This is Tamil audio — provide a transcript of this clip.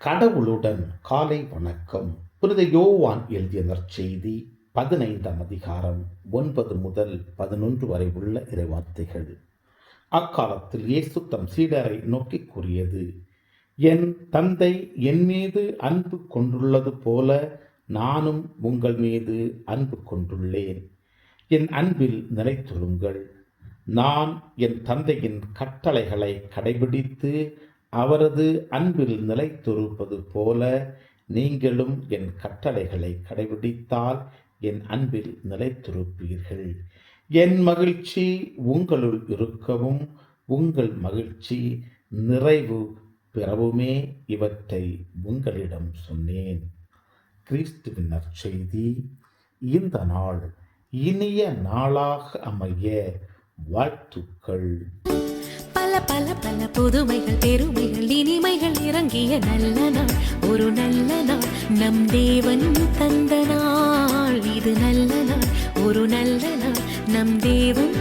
கடவுளுடன் காலை வணக்கம். புனித யோவான் எழுதிய நற்செய்தி 15ஆம் அதிகாரம் 9 முதல் 11 வரை உள்ள இறைவார்த்தைகள். அக்காலத்தில் இயேசு தம் சீடரை நோக்கி கூறியது: என் தந்தை என் மீது அன்பு கொண்டுள்ளது போல நானும் உங்கள் மீது அன்பு கொண்டுள்ளேன். என் அன்பில் நிலைத்திருங்கள். நான் என் தந்தையின் கட்டளைகளை கடைபிடித்து அவரது அன்பில் நிலைத்திருப்பது போல நீங்களும் என் கட்டளைகளை கடைபிடித்தால் என் அன்பில் நிலைத்திருப்பீர்கள். என் மகிழ்ச்சி உங்களுள் இருக்கவும் உங்கள் மகிழ்ச்சி நிறைவு பெறவுமே இவற்றை உங்களிடம் சொன்னேன். கிறிஸ்துவின் நற்செய்தி. இந்த நாள் இனிய நாளாக அமைய வாழ்த்துக்கள். பல பல பல புதுமைகள், பெருமைகள், இனிமைகள் இறங்கிய நல்ல நாள், ஒரு நல்ல நாள், நம் தேவன் தந்த நாள். இது நல்ல நாள், ஒரு நல்ல நாள், நம் தேவன்